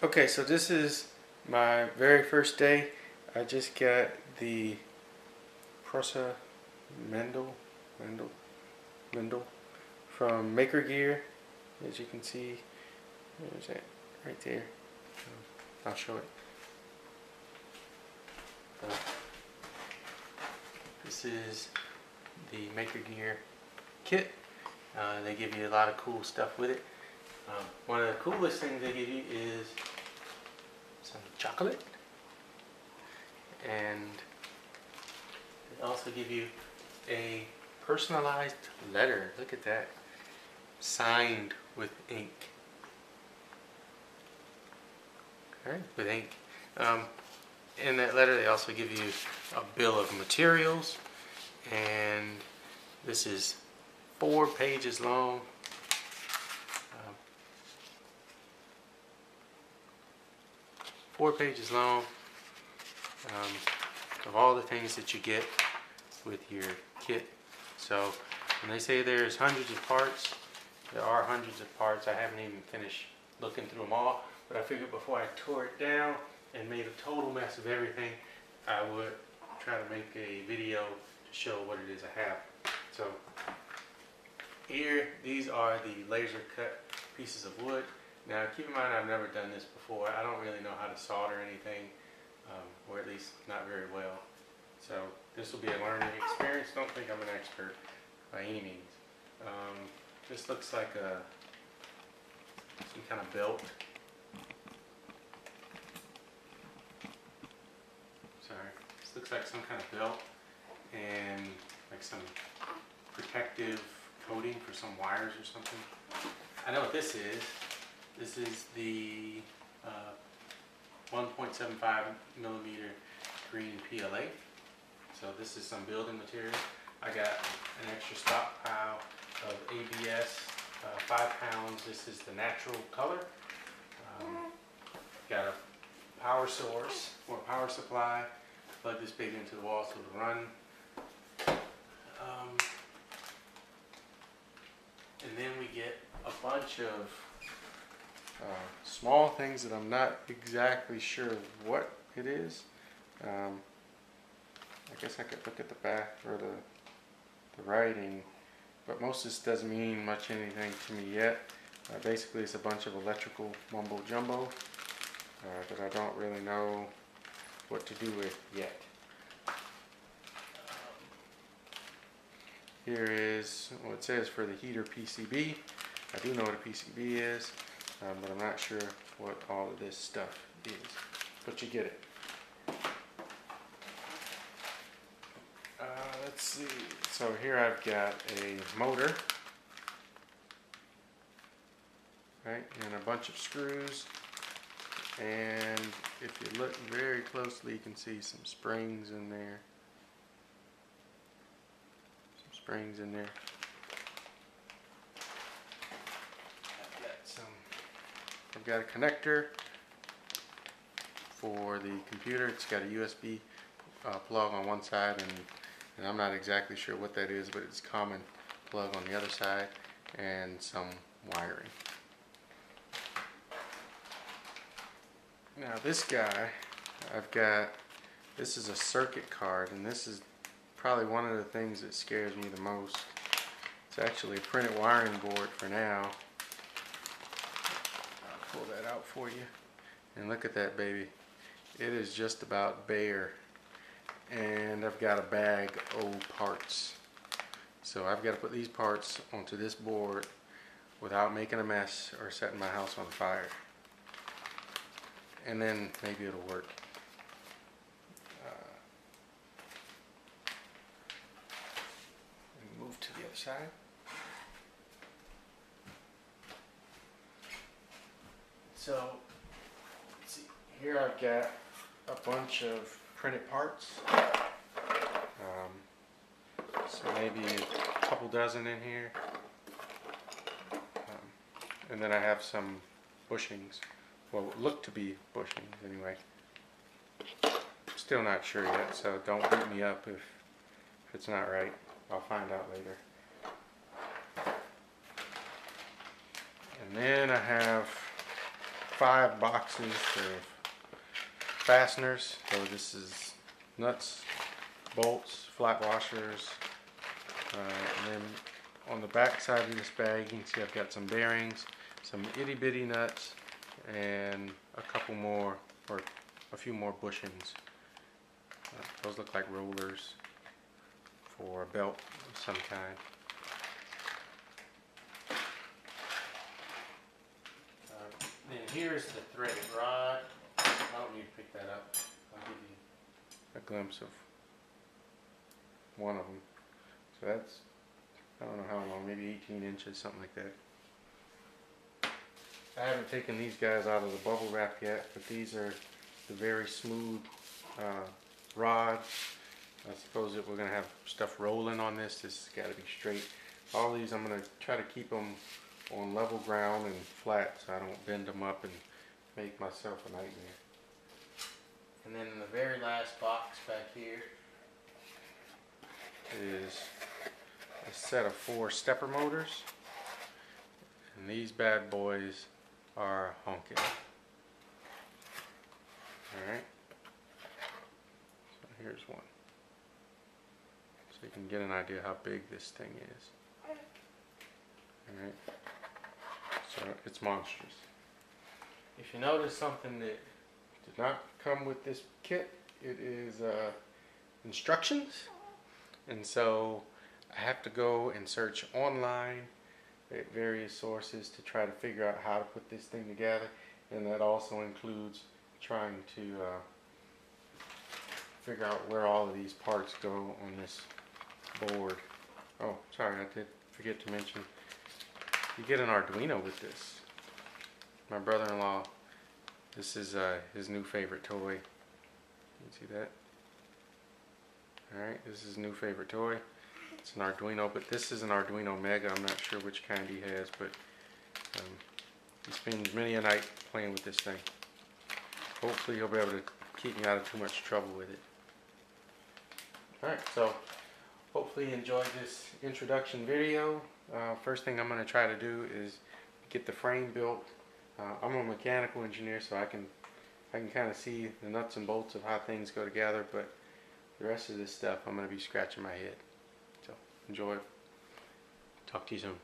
Okay, so this is my very first day. I just got the Prusa Mendel, Mendel, Mendel from Maker Gear. As you can see, there's that right there. I'll show it. This is the Maker Gear kit. They give you a lot of cool stuff with it. One of the coolest things they give you is some chocolate, and they also give you a personalized letter. Look at that, signed with ink. Alright, with ink. In that letter they also give you a bill of materials, and this is 4 pages long. 4 pages long of all the things that you get with your kit. So when they say there's hundreds of parts, there are hundreds of parts. I haven't even finished looking through them all, but I figured before I tore it down and made a total mess of everything, I would try to make a video to show what it is I have. So here, these are the laser cut pieces of wood. Now keep in mind, I've never done this before. I don't really know how to solder anything, or at least not very well. So this will be a learning experience. Don't think I'm an expert by any means. This looks like some kind of belt. Sorry, this looks like some kind of belt and like some protective coating for some wires or something. I know what this is. This is the 1.75 millimeter green PLA. So this is some building material. I got an extra stockpile of ABS, 5 pounds. This is the natural color. Got a power source or power supply. Plug this baby into the wall so it'll run. And then we get a bunch of small things that I'm not exactly sure what it is. I guess I could look at the back or the writing, but most of this doesn't mean much anything to me yet. Basically it's a bunch of electrical mumbo jumbo that I don't really know what to do with yet. Here is what it says for the heater PCB. I do know what a PCB is, but I'm not sure what all of this stuff is, but you get it. Let's see, so here I've got a motor, right, and a bunch of screws, and if you look very closely you can see some springs in there. I've got a connector for the computer. It's got a USB plug on one side, and I'm not exactly sure what that is, but it's a common plug on the other side, and some wiring. Now this guy, this is a circuit card, and this is probably one of the things that scares me the most. It's actually a printed wiring board for now. I'll pull that out for you, and look at that baby. It is just about bare, and I've got a bag of parts. So I've got to put these parts onto this board without making a mess or setting my house on fire, and then maybe it'll work. Move to the other side. So, let's see. Here I've got a bunch of printed parts. So maybe a couple dozen in here. And then I have some bushings. Well, look to be bushings anyway. Still not sure yet, so don't beat me up if it's not right. I'll find out later. And then I have 5 boxes of fasteners. So this is nuts, bolts, flat washers, and then on the back side of this bag you can see I've got some bearings, some itty bitty nuts, and a couple more, or a few more bushings. Those look like rollers for a belt of some kind. Then here's the threaded rod. I don't need to pick that up. I'll give you a glimpse of one of them. So that's, I don't know how long, maybe 18 inches, something like that. I haven't taken these guys out of the bubble wrap yet, but these are the very smooth rods. I suppose that we're going to have stuff rolling on this. This has got to be straight. All these I'm going to try to keep them on level ground and flat so I don't bend them up and make myself a nightmare. And then in the very last box back here is a set of 4 stepper motors, and these bad boys are honking. Alright, so here's one, so you can get an idea how big this thing is. Alright, so it's monstrous. If you notice something that did not come with this kit, it is instructions, and so I have to go and search online at various sources to try to figure out how to put this thing together, and that also includes trying to figure out where all of these parts go on this board. Oh, sorry, I did forget to mention, you get an Arduino with this. My brother-in-law, this is his new favorite toy. You see that? Alright, this is his new favorite toy. It's an Arduino, but this is an Arduino Mega. I'm not sure which kind he has, but he spends many a night playing with this thing. Hopefully he'll be able to keep me out of too much trouble with it. Alright, so hopefully you enjoyed this introduction video. First thing I'm going to try to do is get the frame built. I'm a mechanical engineer, so I can kind of see the nuts and bolts of how things go together, but the rest of this stuff I'm going to be scratching my head. So enjoy. Talk to you soon.